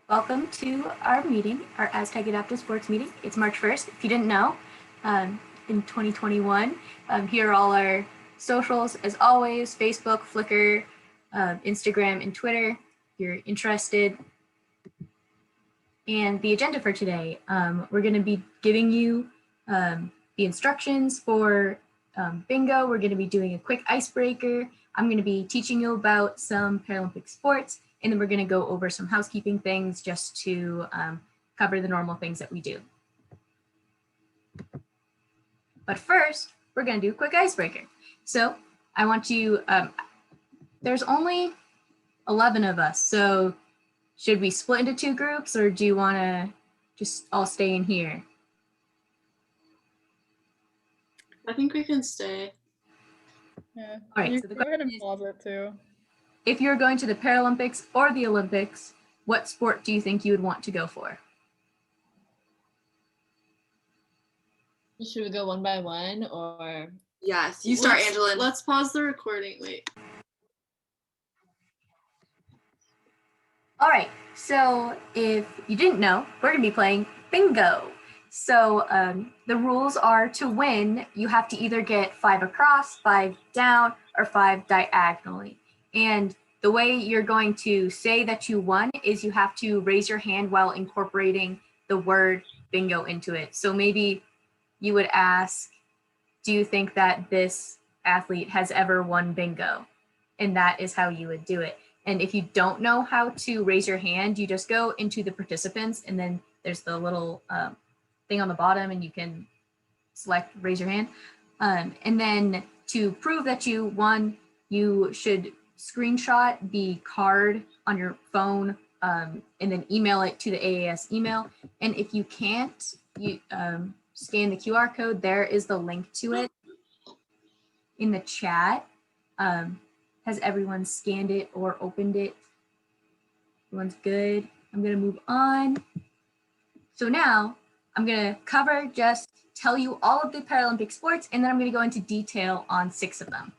Welcome to our meeting, our Aztec Adaptive Sports meeting. It's March 1st. If you didn't know, in 2021, here are all our socials, as always, Facebook, Flickr, Instagram, and Twitter, if you're interested. And the agenda for today, we're going to be giving you the instructions for bingo. We're going to be doing a quick icebreaker. I'm going to be teaching you about some Paralympic sports, and then we're going to go over some housekeeping things just to cover the normal things that we do. But first, we're going to do a quick icebreaker. So I want you, there's only 11 of us, so should we split into two groups, or do you want to just all stay in here? I think we can stay. Yeah. All right, You so the go ahead and question is, pause it too. if you're going to the Paralympics or the Olympics, what sport do you think you would want to go for? Should we go one by one or? Yes, You start, Angela. Let's pause the recording. Wait. All right, so if you didn't know, we're gonna be playing bingo. So the rules are, to win, you have to either get 5 across, 5 down, or 5 diagonally. And the way you're going to say that you won is you have to raise your hand while incorporating the word bingo into it. So maybe you would ask, do you think that this athlete has ever won bingo? And that is how you would do it. And if you don't know how to raise your hand, you just go into the participants, and then there's the little thing on the bottom, and you can select raise your hand. And then to prove that you won, you should screenshot the card on your phone and then email it to the AAS email. And if you can't, you scan the QR code. There is the link to it in the chat. Has everyone scanned it or opened it? Everyone's good. I'm gonna move on. So now I'm gonna tell you all of the Paralympic sports, and then I'm gonna go into detail on 6 of them.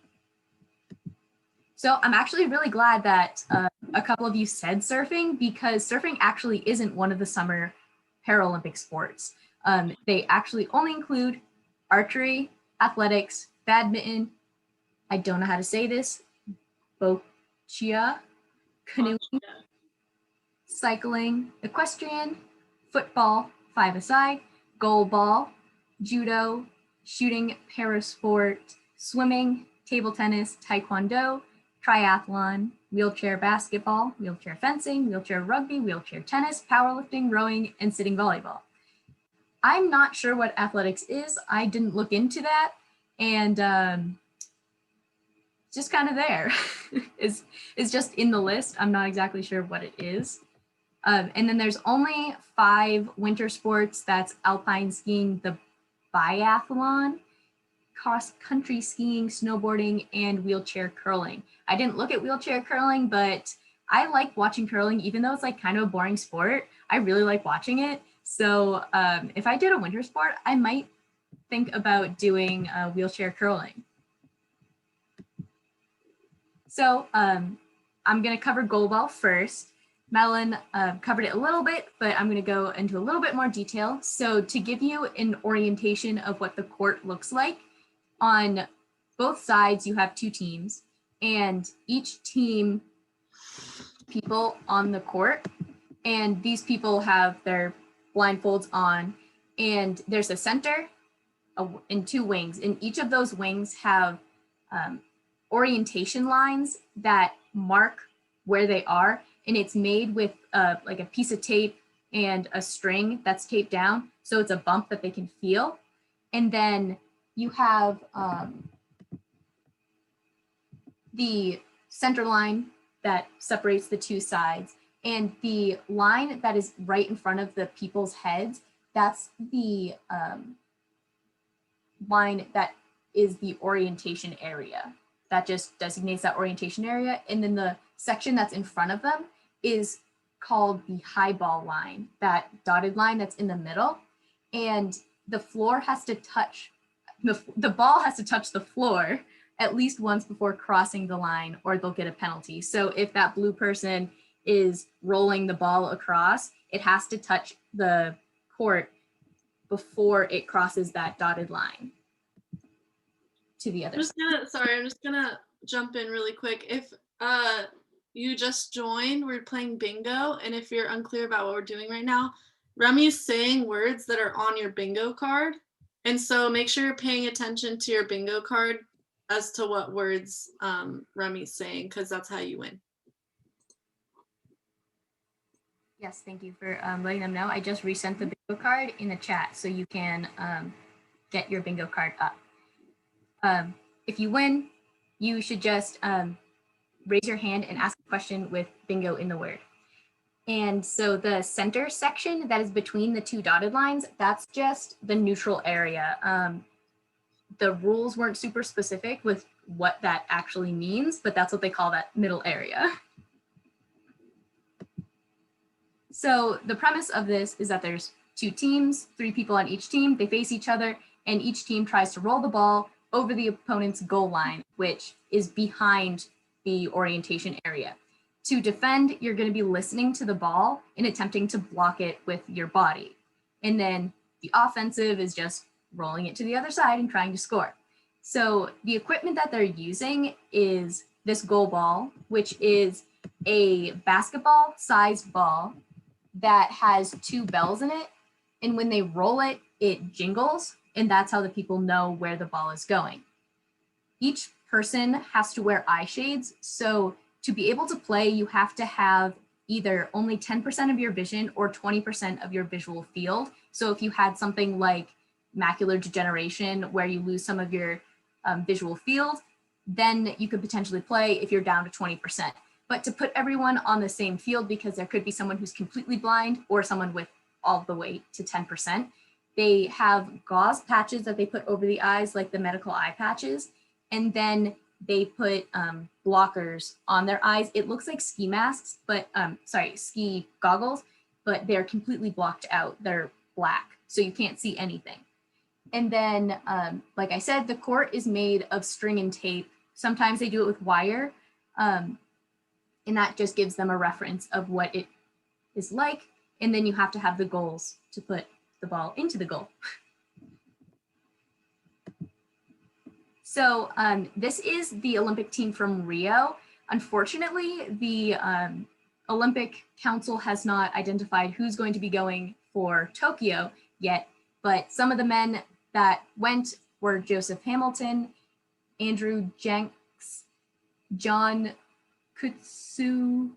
So I'm actually really glad that a couple of you said surfing, because surfing actually isn't one of the summer Paralympic sports. They actually only include archery, athletics, badminton, I don't know how to say this, boccia, canoeing, cycling, equestrian, football, 5-a-side, goalball, judo, shooting, parasport, swimming, table tennis, taekwondo, triathlon, wheelchair basketball, wheelchair fencing, wheelchair rugby, wheelchair tennis, powerlifting, rowing, and sitting volleyball. I'm not sure what athletics is. I didn't look into that, and just kind of there. is just in the list. I'm not exactly sure what it is. And then there's only 5 winter sports. That's alpine skiing, the biathlon, cross-country skiing, snowboarding, and wheelchair curling. I didn't look at wheelchair curling, but I like watching curling, even though it's like kind of a boring sport. I really like watching it. So if I did a winter sport, I might think about doing wheelchair curling. So I'm going to cover goalball first. Madeline covered it a little bit, but I'm going to go into a little bit more detail. So to give you an orientation of what the court looks like, on both sides you have 2 teams, and each team people on the court, and these people have their blindfolds on, and there's a center and 2 wings, and each of those wings have orientation lines that mark where they are, and it's made with like a piece of tape and a string that's taped down, so it's a bump that they can feel. And then you have the center line that separates the 2 sides, and the line that is right in front of the people's heads, that's the line that is the orientation area. That just designates that orientation area. And then the section that's in front of them is called the high ball line, that dotted line that's in the middle. And the floor has to touch, the ball has to touch the floor at least once before crossing the line, or they'll get a penalty. So if that blue person is rolling the ball across, it has to touch the court before it crosses that dotted line to the other side. I'm just gonna jump in really quick. If you just joined, we're playing bingo, and if you're unclear about what we're doing right now, Remy's saying words that are on your bingo card, and so make sure you're paying attention to your bingo card as to what words Remy's saying, because that's how you win. Yes, thank you for letting them know. I just resent the bingo card in the chat, so you can get your bingo card up. If you win, you should just raise your hand and ask a question with bingo in the word. And so the center section that is between the two dotted lines, that's just the neutral area. The rules weren't super specific with what that actually means, but that's what they call that middle area. So the premise of this is that there's two teams, 3 people on each team, they face each other, and each team tries to roll the ball over the opponent's goal line, which is behind the orientation area. To defend, you're going to be listening to the ball and attempting to block it with your body. And then the offensive is just rolling it to the other side and trying to score. So the equipment that they're using is this goal ball, which is a basketball-sized ball that has 2 bells in it. And when they roll it, it jingles, and that's how the people know where the ball is going. Each person has to wear eye shades, so to be able to play, you have to have either only 10% of your vision or 20% of your visual field. So if you had something like macular degeneration where you lose some of your visual field, then you could potentially play if you're down to 20%. But to put everyone on the same field, because there could be someone who's completely blind or someone with all the way to 10%, they have gauze patches that they put over the eyes, like the medical eye patches, and then they put blockers on their eyes. It looks like ski masks, but ski goggles, but they're completely blocked out. They're black, so you can't see anything. And then, like I said, the court is made of string and tape. Sometimes they do it with wire, and that just gives them a reference of what it is like. And then you have to have the goals to put the ball into the goal. So this is the Olympic team from Rio. Unfortunately, the Olympic Council has not identified who's going to be going for Tokyo yet, but some of the men that went were Joseph Hamilton, Andrew Jenks, John Kutsu,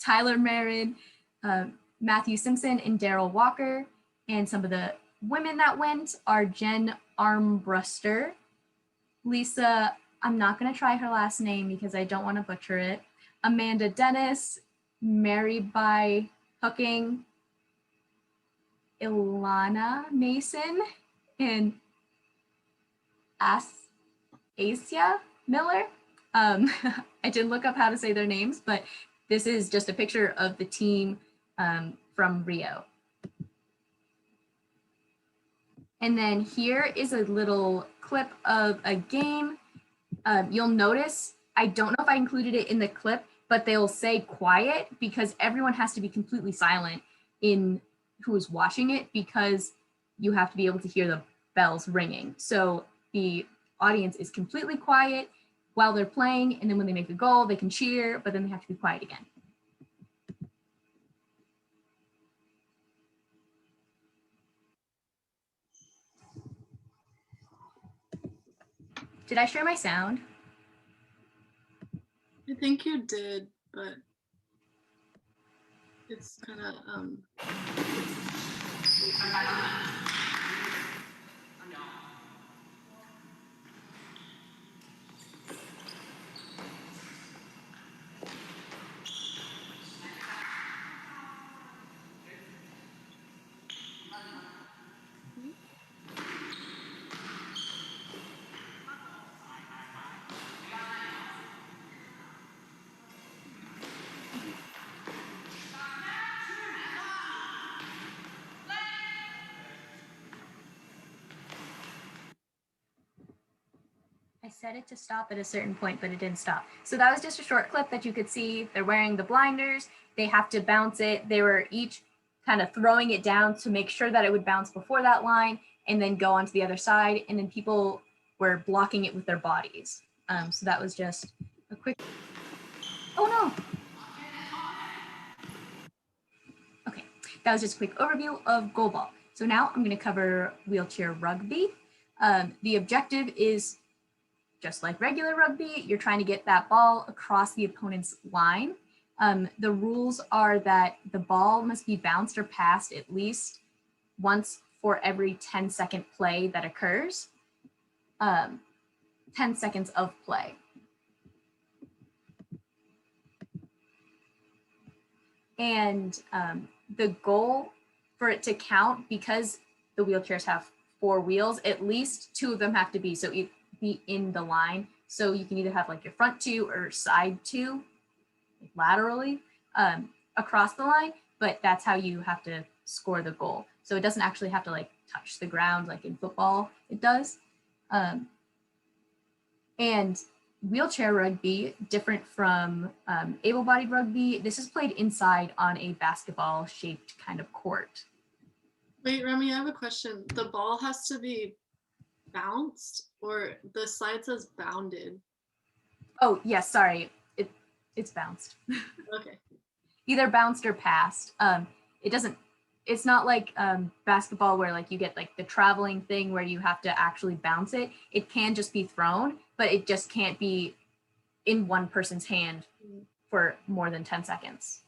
Tyler Marin, Matthew Simpson, and Daryl Walker. And some of the women that went are Jen Armbruster, Lisa, I'm not going to try her last name because I don't want to butcher it, Amanda Dennis, Mary by Hooking, Ilana Mason, and Asia Miller. I didn't look up how to say their names, but this is just a picture of the team from Rio. And then here is a little clip of a game. You'll notice, I don't know if I included it in the clip, but they'll say quiet because everyone has to be completely silent in who is watching it because you have to be able to hear the bells ringing. So the audience is completely quiet while they're playing, and then when they make a goal, they can cheer, but then they have to be quiet again. Did I share my sound? I think you did, but it's kind of set it to stop at a certain point, but it didn't stop. So that was just a short clip that you could see. They're wearing the blinders. They have to bounce it. They were each kind of throwing it down to make sure that it would bounce before that line and then go onto the other side. And then people were blocking it with their bodies. So that was just a quick, oh no. Okay, that was just a quick overview of goalball. So now I'm gonna cover wheelchair rugby. The objective is just like regular rugby, you're trying to get that ball across the opponent's line. The rules are that the ball must be bounced or passed at least once for every 10-second play that occurs. 10 seconds of play. And the goal for it to count, because the wheelchairs have 4 wheels, at least 2 of them have to be, so be in the line. So you can either have like your front 2 or side 2 laterally across the line, but that's how you have to score the goal. So it doesn't actually have to like touch the ground like in football it does. And wheelchair rugby, different from able-bodied rugby, this is played inside on a basketball-shaped kind of court. Wait, Remy, I have a question. The ball has to be bounced, or the slide says bounded? Oh, yes, sorry. It's bounced. Okay. Either bounced or passed. It's not like basketball where like you get like the traveling thing where you have to actually bounce it. It can just be thrown, but it just can't be in one person's hand for more than 10 seconds.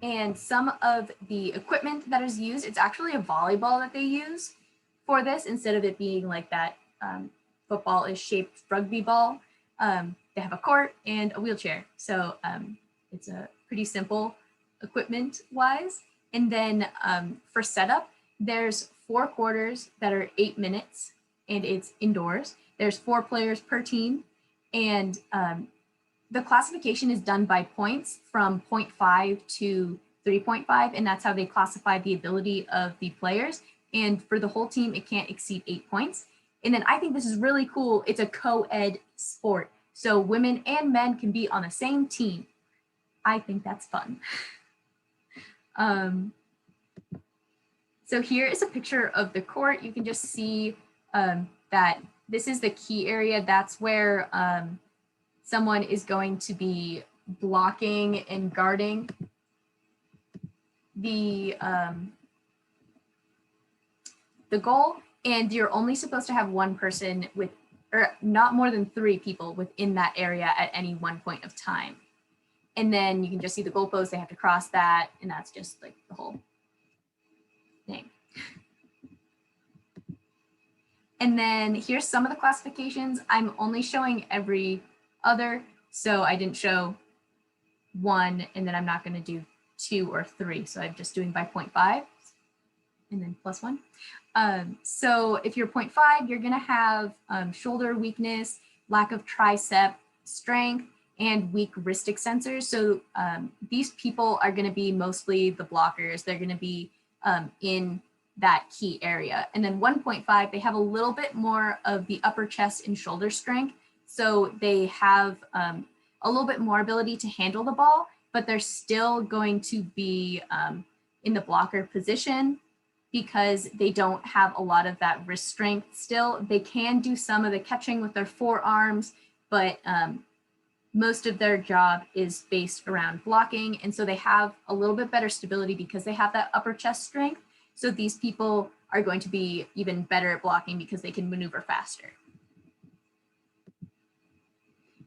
And some of the equipment that is used, it's actually a volleyball that they use for this instead of it being like that football is shaped rugby ball. They have a court and a wheelchair. So it's a pretty simple equipment wise. And then for setup, there's 4 quarters that are 8 minutes and it's indoors. There's 4 players per team. And the classification is done by points from 0.5 to 3.5. And that's how they classify the ability of the players. And for the whole team, it can't exceed 8 points. And then I think this is really cool. It's a co-ed sport. So women and men can be on the same team. I think that's fun. So here is a picture of the court. You can just see that this is the key area. That's where someone is going to be blocking and guarding the goal. And you're only supposed to have 1 person with, or not more than 3 people within that area at any one point of time. And then you can just see the goalpost, they have to cross that, and that's just like the whole thing. And then here's some of the classifications. I'm only showing every other, so I didn't show 1, and then I'm not gonna do 2 or 3. So I'm just doing by 0.5 and then +1. So if you're 0.5, you're gonna have shoulder weakness, lack of tricep strength, and weak wrist extensors. So these people are gonna be mostly the blockers. They're gonna be in that key area. And then 1.5, they have a little bit more of the upper chest and shoulder strength. So they have a little bit more ability to handle the ball, but they're still going to be in the blocker position because they don't have a lot of that wrist strength still. They can do some of the catching with their forearms, but most of their job is based around blocking. And so they have a little bit better stability because they have that upper chest strength. So these people are going to be even better at blocking because they can maneuver faster.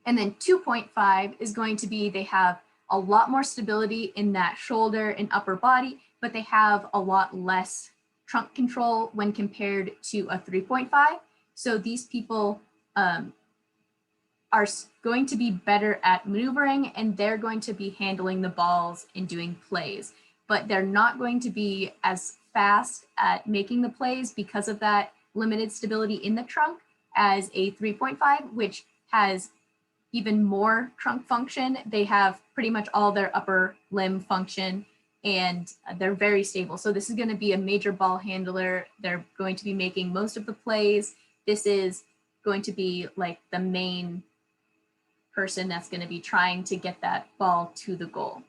And then 2.5 is going to be, they have a lot more stability in that shoulder and upper body, but they have a lot less trunk control when compared to a 3.5. So these people are going to be better at maneuvering, and they're going to be handling the balls and doing plays, but they're not going to be as fast at making the plays because of that limited stability in the trunk as a 3.5, which has even more trunk function. They have pretty much all their upper limb function, and they're very stable. So this is going to be a major ball handler. They're going to be making most of the plays. This is going to be like the main person that's going to be trying to get that ball to the goal.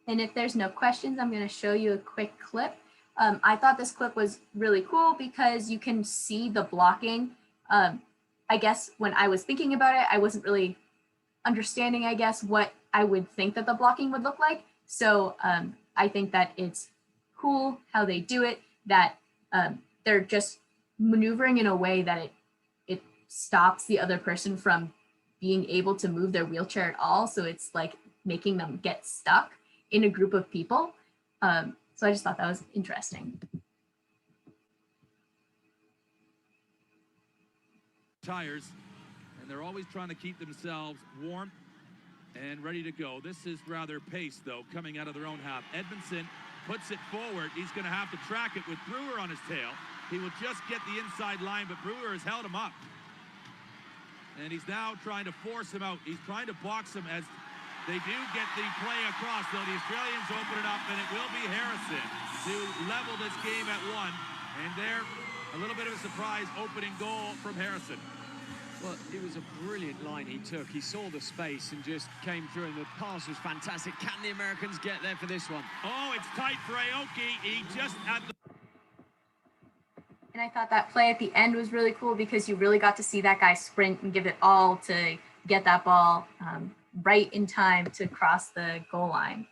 And if there's no questions, I'm going to show you a quick clip. I thought this clip was really cool because you can see the blocking. I guess when I was thinking about it, I wasn't really understanding, I guess, what I would think that the blocking would look like. So I think that it's cool how they do it, that they're just maneuvering in a way that it stops the other person from being able to move their wheelchair at all. So it's like making them get stuck in a group of people. So I just thought that was interesting. Tires, and they're always trying to keep themselves warm and ready to go. This is rather paced, though, coming out of their own half. Edmondson puts it forward. He's going to have to track it with Brewer on his tail. He will just get the inside line, but Brewer has held him up. And he's now trying to force him out. He's trying to box him as they do get the play across, though. The Australians open it up, and it will be Harrison to level this game at 1. And there, a little bit of a surprise opening goal from Harrison. Well, it was a brilliant line he took. He saw the space and just came through, and the pass was fantastic. Can the Americans get there for this one? Oh, it's tight for Aoki. He just at the... And I thought that play at the end was really cool because you really got to see that guy sprint and give it all to get that ball right in time to cross the goal line.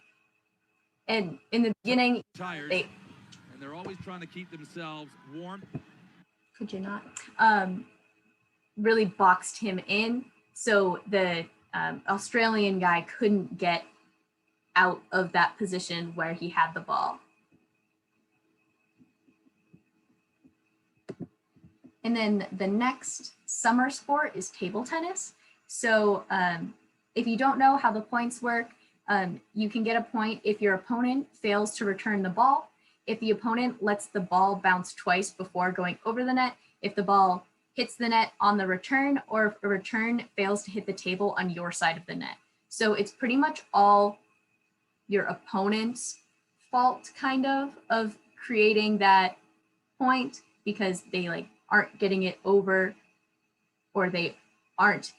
And in the beginning, Tires, and they're always trying to keep themselves warm. Could you not? Really boxed him in. So the Australian guy couldn't get out of that position where he had the ball. And then the next summer sport is table tennis. So if you don't know how the points work, you can get a point if your opponent fails to return the ball, if the opponent lets the ball bounce twice before going over the net, if the ball hits the net on the return, or if a return fails to hit the table on your side of the net. So it's pretty much all your opponent's fault, kind of creating that point, because they like aren't getting it over or they aren't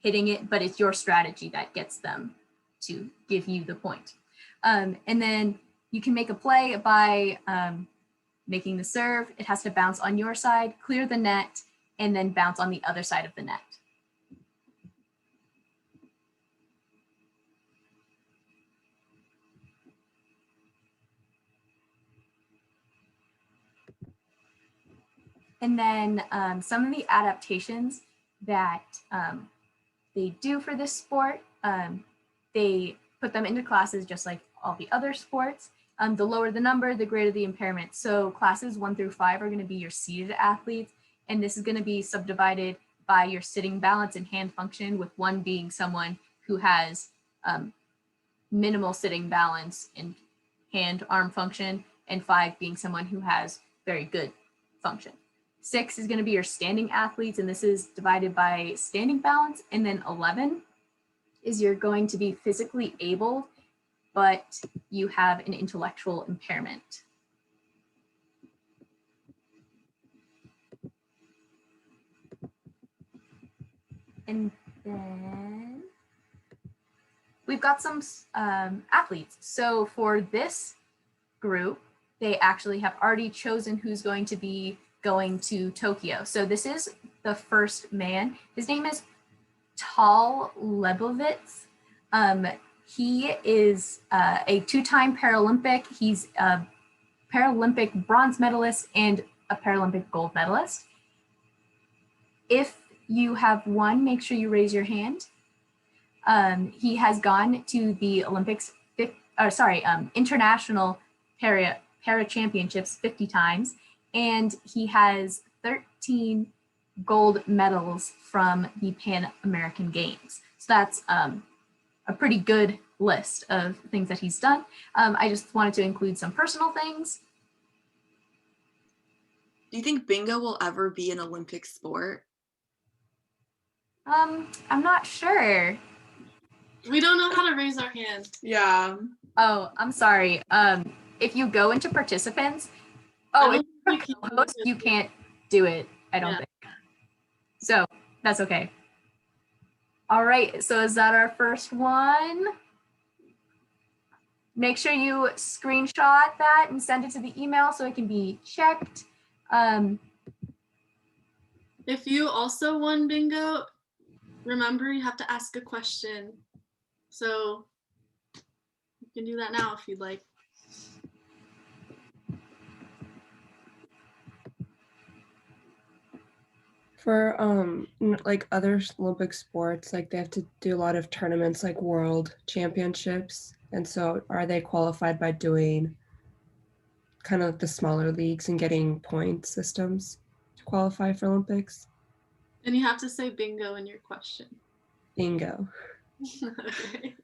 hitting it, but it's your strategy that gets them to give you the point. And then you can make a play by making the serve. It has to bounce on your side, clear the net, and then bounce on the other side of the net. And then some of the adaptations that they do for this sport, they put them into classes just like all the other sports. The lower the number, the greater the impairment. So classes 1 through 5 are going to be your seated athletes, and this is going to be subdivided by your sitting balance and hand function, with 1 being someone who has minimal sitting balance and hand-arm function, and 5 being someone who has very good function. 6 is going to be your standing athletes, and this is divided by standing balance. And then 11 is you're going to be physically able, but you have an intellectual impairment. And then we've got some athletes. So for this group, they actually have already chosen who's going to be going to Tokyo. So this is the first man. His name is Tal Lebovitz. He is a 2-time Paralympic. He's a Paralympic bronze medalist and a Paralympic gold medalist. If you have won, make sure you raise your hand. He has gone to the international para championships 50 times, and he has 13 gold medals from the Pan American Games. So that's a pretty good list of things that he's done. I just wanted to include some personal things. Do you think bingo will ever be an Olympic sport? I'm not sure. We don't know how to raise our hand. Yeah. Oh, I'm sorry. If you go into participants, I if don't you're think a we can host, do it. you can't do it, I don't Yeah. think. So that's okay. All right, so is that our first one? Make sure you screenshot that and send it to the email so it can be checked. If you also won bingo, remember you have to ask a question. So you can do that now if you'd like. For like other Olympic sports, like they have to do a lot of tournaments like world championships. And so are they qualified by doing kind of the smaller leagues and getting point systems to qualify for Olympics? And you have to say bingo in your question. Bingo. Okay.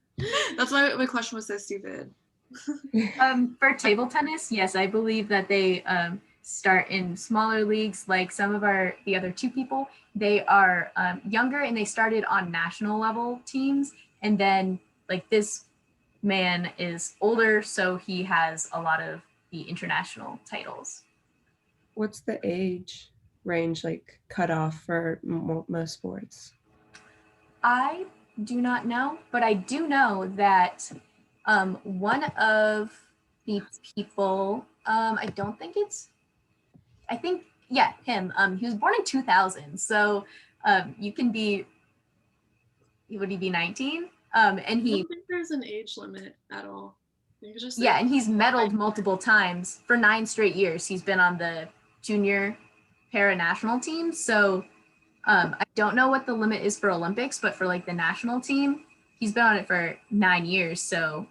That's why my question was so stupid. For table tennis, yes, I believe that they start in smaller leagues. Like some of the other two people, they are younger and they started on national level teams. And then like this man is older, so he has a lot of the international titles. What's the age range like cutoff for most sports? I do not know, but I do know that one of the people, I think, yeah, him. He was born in 2000, so you can be, would he be 19? And I he, don't think there's an age limit at all. You can just say yeah, and he's medaled multiple times for 9 straight years. He's been on the junior para national team. So I don't know what the limit is for Olympics, but for like the national team, he's been on it for 9 years. So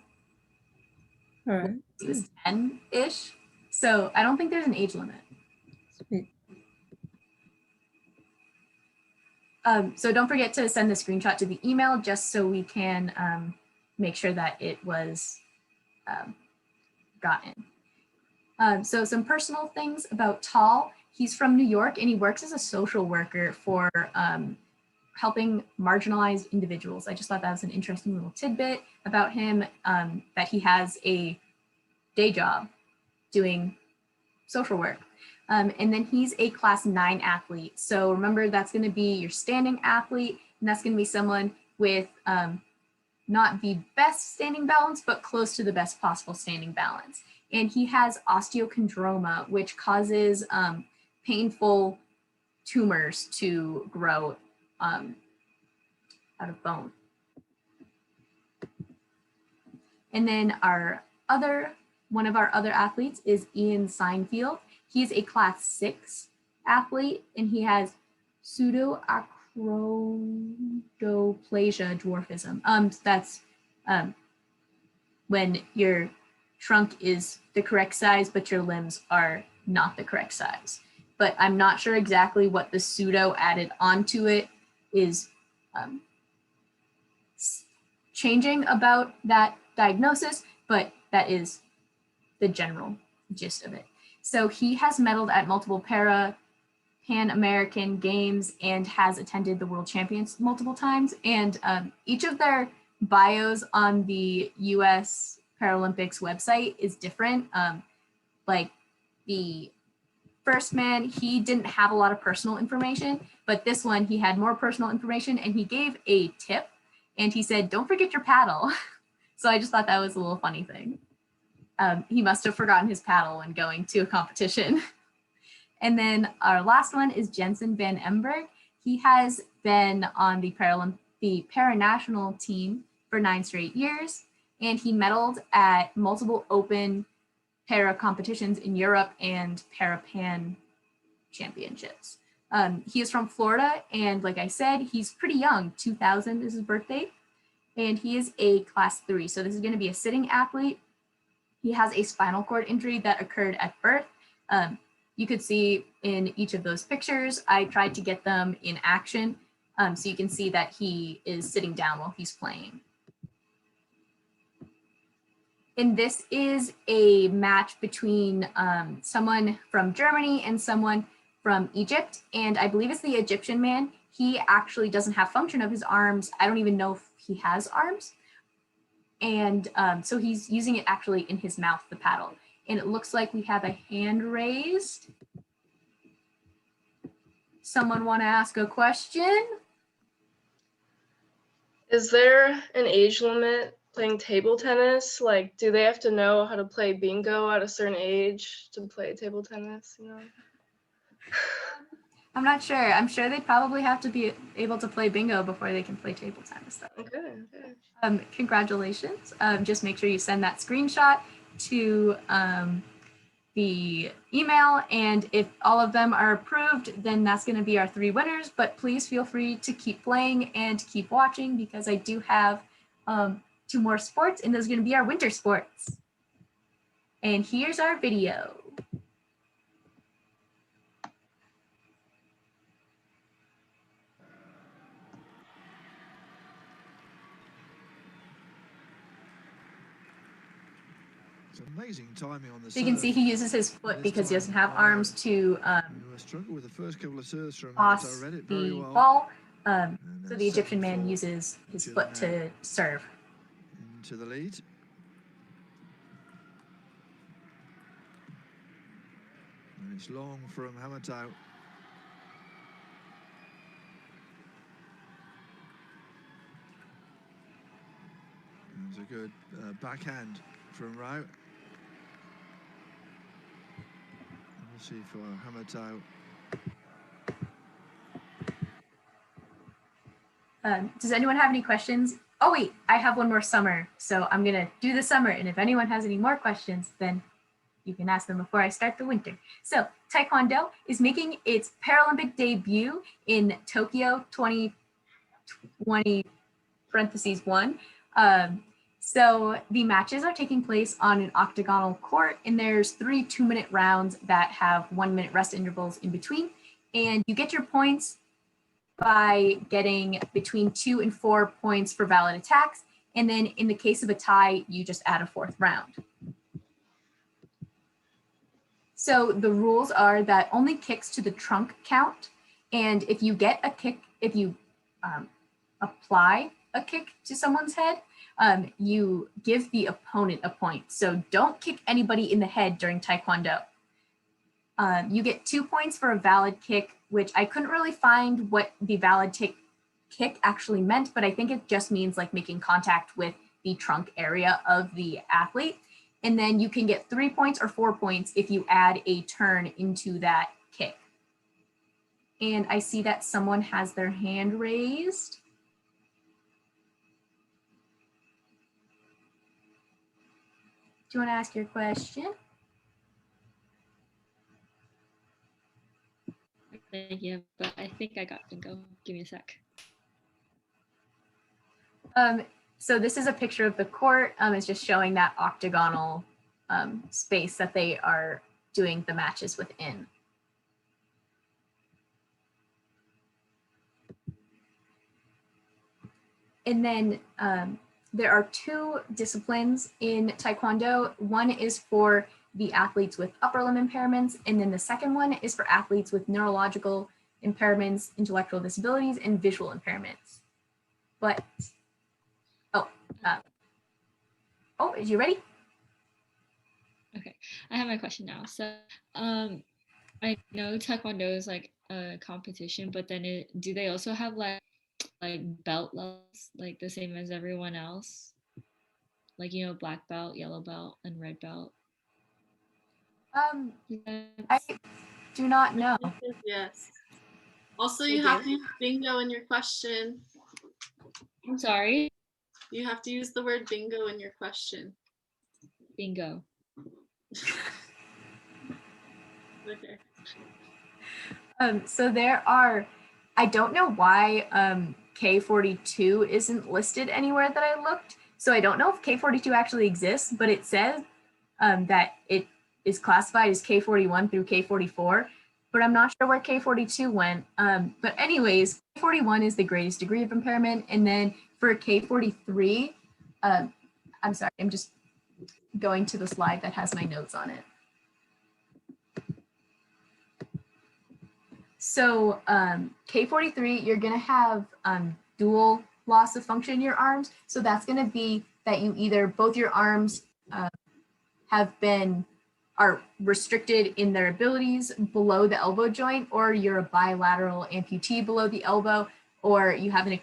All right. he was 10-ish. So I don't think there's an age limit. Sweet. So don't forget to send the screenshot to the email just so we can make sure that it was gotten. So some personal things about Tall. He's from New York and he works as a social worker for helping marginalized individuals. I just thought that was an interesting little tidbit about him, that he has a day job doing social work. And then he's a class 9 athlete. So remember, that's going to be your standing athlete, and that's going to be someone with not the best standing balance, but close to the best possible standing balance. And he has osteochondroma, which causes painful tumors to grow out of bone. And then one of our other athletes is Ian Seinfeld. He's a class 6 athlete and he has pseudoachondroplasia dwarfism. That's when your trunk is the correct size, but your limbs are not the correct size. But I'm not sure exactly what the pseudo added onto it is changing about that diagnosis, but that is the general gist of it. So he has medaled at multiple Pan American Games and has attended the World Champions multiple times. And each of their bios on the US Paralympics website is different. Like the first man, he didn't have a lot of personal information, but this one, he had more personal information and he gave a tip and he said, don't forget your paddle. So I just thought that was a little funny thing. He must have forgotten his paddle when going to a competition. And then our last one is Jensen Van Emberg. He has been on the paranational team for 9 straight years, and he medaled at multiple open para competitions in Europe and Parapan championships. He is from Florida, and like I said, he's pretty young. 2000 is his birthday, and he is a class 3. So this is going to be a sitting athlete. He has a spinal cord injury that occurred at birth. You could see in each of those pictures, I tried to get them in action. So you can see that he is sitting down while he's playing. And this is a match between someone from Germany and someone from Egypt. And I believe it's the Egyptian man. He actually doesn't have function of his arms. I don't even know if he has arms. And so he's using it actually in his mouth, the paddle. And it looks like we have a hand raised. Someone want to ask a question? Is there an age limit playing table tennis? Like, do they have to know how to play bingo at a certain age to play table tennis, you know? I'm not sure. I'm sure they probably have to be able to play bingo before they can play table tennis, though. Okay. Congratulations. Just make sure you send that screenshot to the email, and if all of them are approved, then that's going to be our 3 winners. But please feel free to keep playing and keep watching, because I do have 2 more sports, and those are going to be our winter sports. And here's our video. It's amazing timing on the So you can see he uses his foot because he doesn't have arms to struggle with the first couple of serves from toss I read it very the well. ball. So And the Egyptian man uses his foot to serve. Into the lead. And it's long from Hamatau. There's a good backhand from Rao. We'll see for Hamatau. Does anyone have any questions? Oh wait, I have one more summer. So I'm gonna do the summer, and if anyone has any more questions, then you can ask them before I start the winter. So Taekwondo is making its Paralympic debut in Tokyo 2020 (1). So the matches are taking place on an octagonal court, and there's 3 2-minute rounds that have 1-minute rest intervals in between. And you get your points by getting between 2 and 4 points for valid attacks. And then in the case of a tie, you just add a 4th round. So the rules are that only kicks to the trunk count. And if you get a kick, if you apply a kick to someone's head, you give the opponent a point. So don't kick anybody in the head during Taekwondo. You get 2 points for a valid kick, which I couldn't really find what the valid kick actually meant, but I think it just means like making contact with the trunk area of the athlete. And then you can get 3 points or 4 points if you add a turn into that kick. And I see that someone has their hand raised. Do you want to ask your question? Yeah, but I think I got bingo. Give me a sec. So this is a picture of the court. It's just showing that octagonal space that they are doing the matches within. And then there are 2 disciplines in Taekwondo. One is for the athletes with upper limb impairments, and then the second one is for athletes with neurological impairments, intellectual disabilities, and visual impairments. But, is you ready? Okay, I have my question now. So, I know Taekwondo is like a competition, but then do they also have like belt levels, like the same as everyone else? Like, you know, black belt, yellow belt, and red belt? I do not know. Yes. Also, you have to use bingo in your question. I'm sorry? You have to use the word bingo in your question. Bingo. Okay. So there are, I don't know why K42 isn't listed anywhere that I looked. So I don't know if K42 actually exists, but it says that it is classified as K41 through K44, but I'm not sure where K42 went. But anyways, K41 is the greatest degree of impairment. And then for K43, I'm sorry, I'm just going to the slide that has my notes on it. So K43, you're gonna have dual loss of function in your arms. So that's gonna be that you either both your arms are restricted in their abilities below the elbow joint, or you're a bilateral amputee below the elbow, or you have an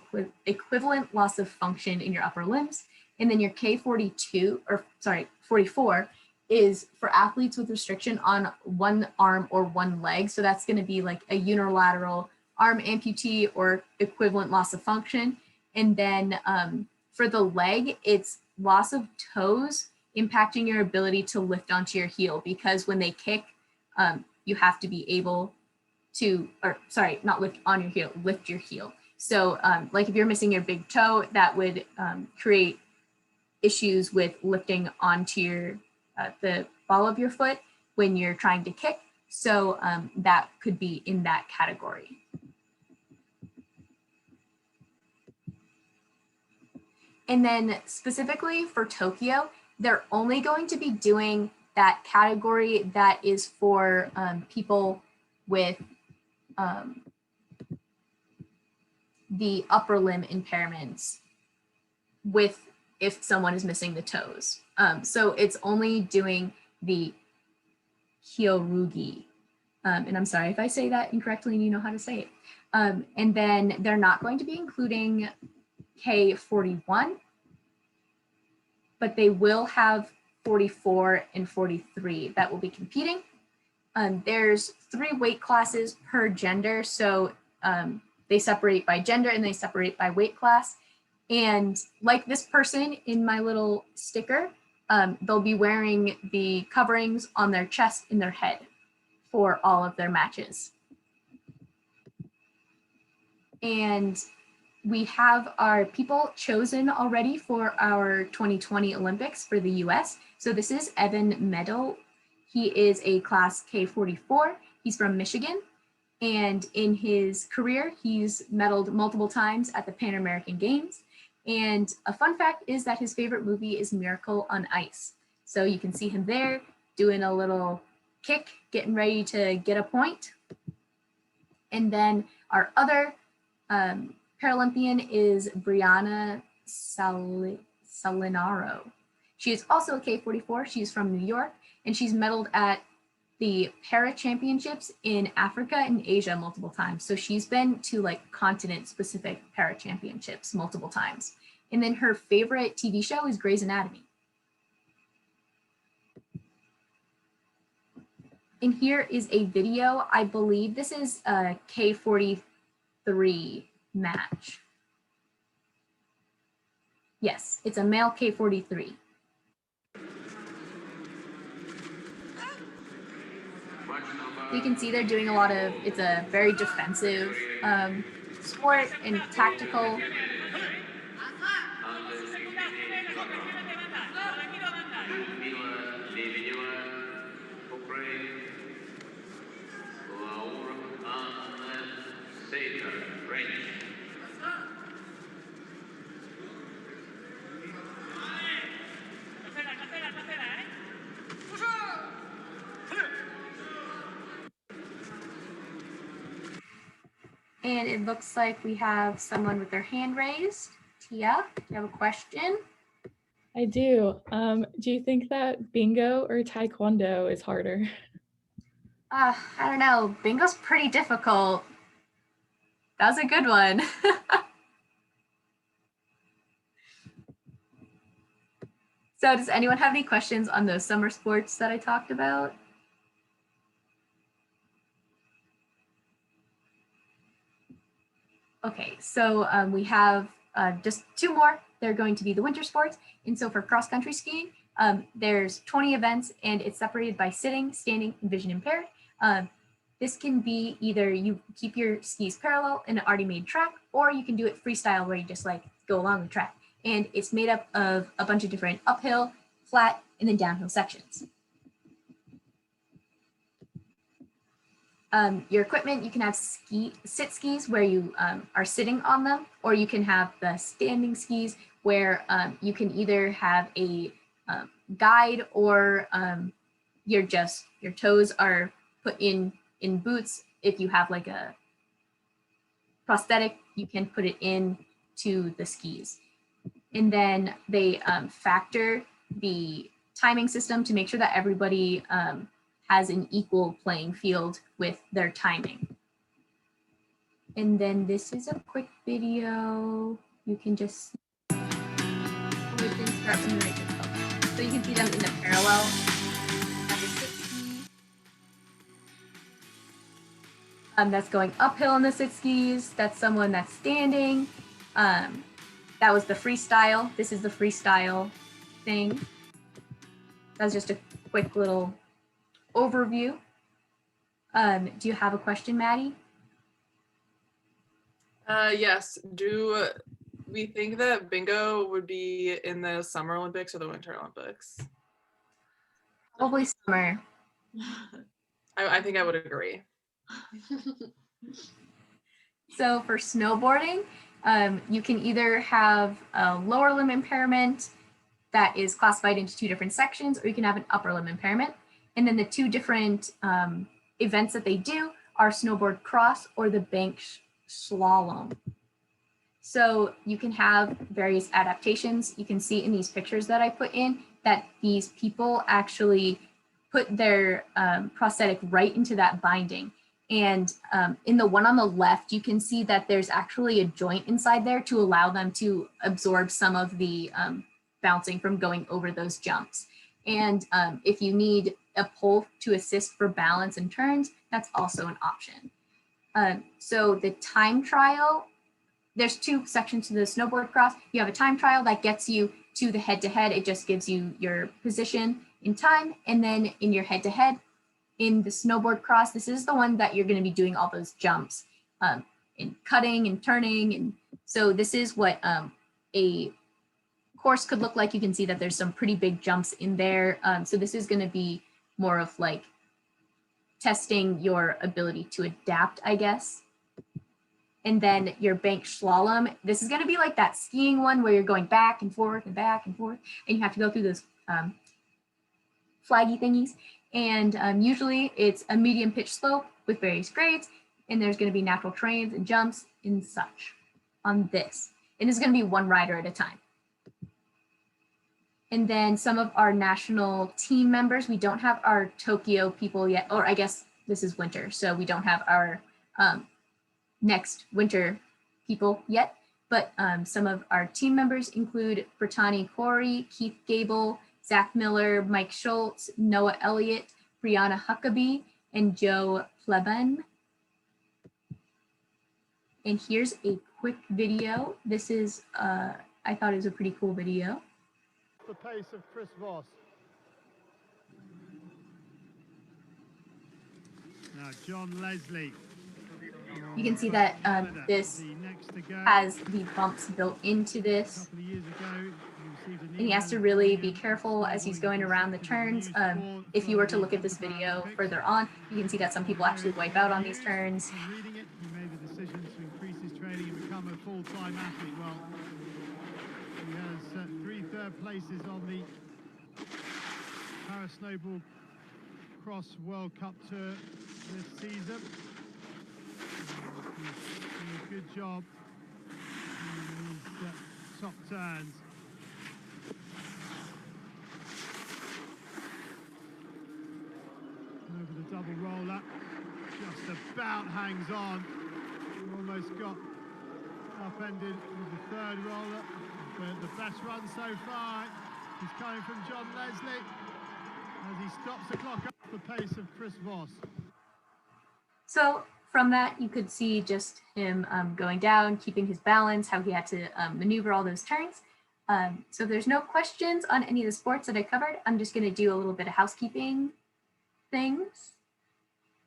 equivalent loss of function in your upper limbs. And then your K44 is for athletes with restriction on one arm or one leg. So that's going to be like a unilateral arm amputee or equivalent loss of function. And then for the leg, it's loss of toes impacting your ability to lift onto your heel, because when they kick, you have to be able to, not lift on your heel, lift your heel. So like if you're missing your big toe, that would create issues with lifting onto your the ball of your foot when you're trying to kick. So that could be in that category. And then specifically for Tokyo, they're only going to be doing that category that is for people with the upper limb impairments if someone is missing the toes. So it's only doing the kyorugi. And I'm sorry if I say that incorrectly and you know how to say it. And then they're not going to be including K41, but they will have 44 and 43 that will be competing. There's 3 weight classes per gender. So they separate by gender and they separate by weight class. And like this person in my little sticker, they'll be wearing the coverings on their chest and their head for all of their matches. And we have our people chosen already for our 2020 Olympics for the US. So this is Evan Meadow. He is a class K44. He's from Michigan. And in his career, he's medaled multiple times at the Pan American Games. And a fun fact is that his favorite movie is Miracle on Ice. So you can see him there doing a little kick, getting ready to get a point. And then our other Paralympian is Brianna Salinaro. She is also a K44. She's from New York, and she's medaled at the Para Championships in Africa and Asia multiple times. So she's been to like continent-specific Para Championships multiple times. And then her favorite TV show is Grey's Anatomy. And here is a video. I believe this is a K43 match. Yes, it's a male K43. You can see they're doing a lot of, it's a very defensive sport and tactical. And it looks like we have someone with their hand raised. Tia, do you have a question? I do. Do you think that bingo or taekwondo is harder? I don't know. Bingo's pretty difficult. That was a good one. So does anyone have any questions on those summer sports that I talked about? Okay, so we have just 2 more. They're going to be the winter sports. And so for cross-country skiing, there's 20 events and it's separated by sitting, standing, and vision impaired. This can be either you keep your skis parallel in an already made track, or you can do it freestyle where you just like go along the track. And it's made up of a bunch of different uphill, flat, and then downhill sections. Your equipment, you can have sit skis where you are sitting on them, or you can have the standing skis where you can either have a guide or your toes are put in boots. If you have like a prosthetic, you can put it in to the skis. And then they factor the timing system to make sure that everybody has an equal playing field with their timing. And then this is a quick video. You can just we can start from the right. So you can see them in the parallel at the 60. That's going uphill on the 60s. That's someone that's standing. That was the freestyle. This is the freestyle thing. That's just a quick little overview. Do you have a question, Maddie? Yes. Do we think that bingo would be in the Summer Olympics or the Winter Olympics? Probably summer. I think I would agree. So for snowboarding, you can either have a lower limb impairment that is classified into two different sections, or you can have an upper limb impairment. And then the two different events that they do are snowboard cross or the bank slalom. So you can have various adaptations. You can see in these pictures that I put in that these people actually put their prosthetic right into that binding. And in the one on the left, you can see that there's actually a joint inside there to allow them to absorb some of the bouncing from going over those jumps. And if you need a pole to assist for balance and turns, that's also an option. So the time trial, there's two sections to the snowboard cross. You have a time trial that gets you to the head-to-head. It just gives you your position in time. And then in your head-to-head, in the snowboard cross, this is the one that you're going to be doing all those jumps and cutting and turning. And so this is what a course could look like. You can see that there's some pretty big jumps in there. So this is going to be more of like testing your ability to adapt, I guess. And then your bank slalom, this is going to be like that skiing one where you're going back and forth and back and forth, and you have to go through those flaggy thingies. And usually it's a medium pitch slope with various grades, and there's going to be natural terrains and jumps and such on this. And it's going to be one rider at a time. And then some of our national team members, we don't have our Tokyo people yet, or I guess this is winter, so we don't have our next winter people yet, but some of our team members include Brittany Corey, Keith Gable, Zach Miller, Mike Schultz, Noah Elliott, Brianna Huckabee, and Joe Pleben. And here's a quick video. This is, I thought it was a pretty cool video. The pace of Chris Voss. Now John Leslie. You can see that this has the bumps built into this. And he has to really be careful as he's going around the turns. If you were to look at this video further on, you can see that some people actually wipe out on these turns. Reading it, he made the decision to increase his training and become a full-time athlete. Well, he has 3 third places on the Para Snowboard Cross World Cup Tour this season. He's doing a good job in these top turns. Over the double roller, just about hangs on. Almost got upended with the third roller, but the best run so far is coming from John Leslie as he stops the clock up the pace of Chris Voss. So from that, you could see just him going down, keeping his balance, how he had to maneuver all those turns. So if there's no questions on any of the sports that I covered, I'm just going to do a little bit of housekeeping things.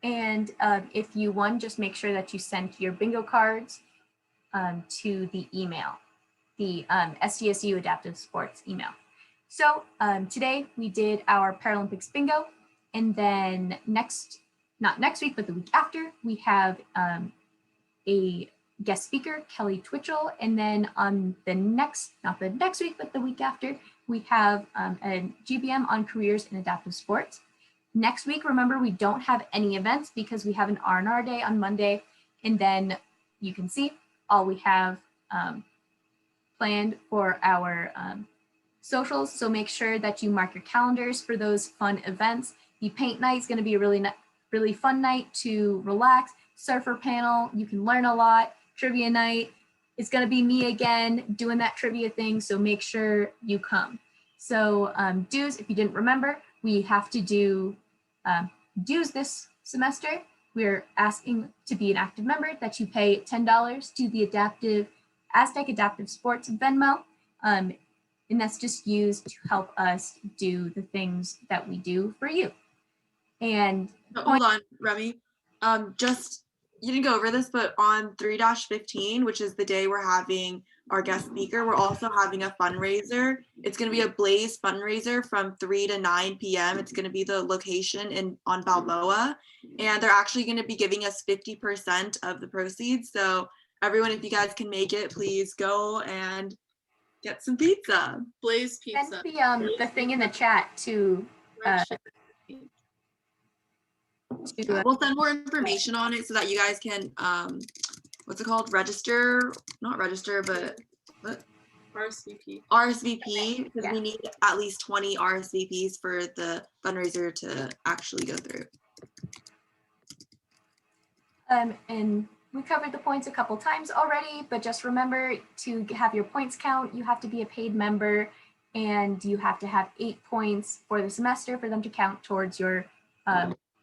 And if you want, just make sure that you send your bingo cards to the email, the SDSU Adaptive Sports email. So today we did our Paralympics bingo, and then not next week, but the week after, we have a guest speaker, Kelly Twitchell, and then on the next, not the next week, but the week after, we have a GBM on careers in adaptive sports. Next week, remember, we don't have any events because we have an R&R day on Monday, and then you can see all we have planned for our socials, so make sure that you mark your calendars for those fun events. The paint night is going to be a really fun night to relax. Surfer panel, you can learn a lot. Trivia night, it's going to be me again doing that trivia thing, so make sure you come. So dues, if you didn't remember, we have to do dues this semester. We're asking to be an active member that you pay $10 to the Aztec Adaptive Sports Venmo. And that's just used to help us do the things that we do for you. And hold on, Remy. You didn't go over this, but on 3-15, which is the day we're having our guest speaker, we're also having a fundraiser. It's going to be a Blaze fundraiser from 3 to 9 p.m. It's going to be the location on Balboa, and they're actually going to be giving us 50% of the proceeds. So everyone, if you guys can make it, please go and get some pizza. Blaze pizza. Send the thing in the chat to we'll send more information on it so that you guys can what's it called, not register, but what? RSVP, because we need at least 20 RSVPs for the fundraiser to actually go through. And we covered the points a couple times already, but just remember to have your points count, you have to be a paid member, and you have to have 8 points for the semester for them to count towards your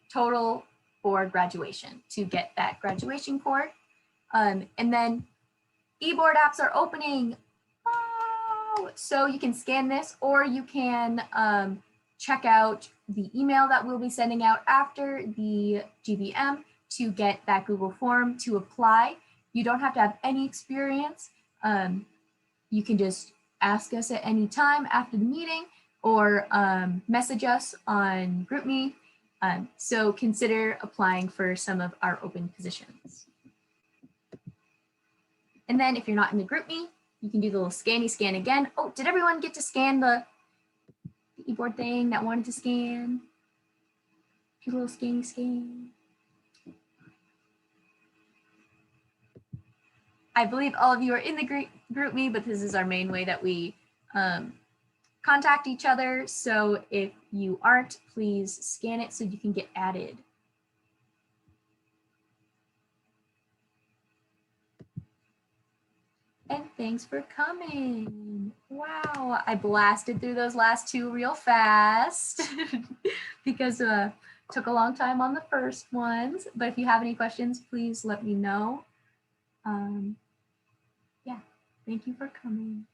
total for graduation to get that graduation cord. And then eBoard apps are opening. Oh, so you can scan this, or you can check out the email that we'll be sending out after the GBM to get that Google form to apply. You don't have to have any experience. You can just ask us at any time after the meeting, or message us on GroupMe. So consider applying for some of our open positions. And then if you're not in the GroupMe, you can do the little scanny scan again. Oh, did everyone get to scan the eBoard thing that wanted to scan? Do a little scanny scan. I believe all of you are in the GroupMe, but this is our main way that we contact each other. So if you aren't, please scan it so you can get added. And thanks for coming. Wow, I blasted through those last two real fast because took a long time on the first ones. But if you have any questions, please let me know. Yeah, thank you for coming.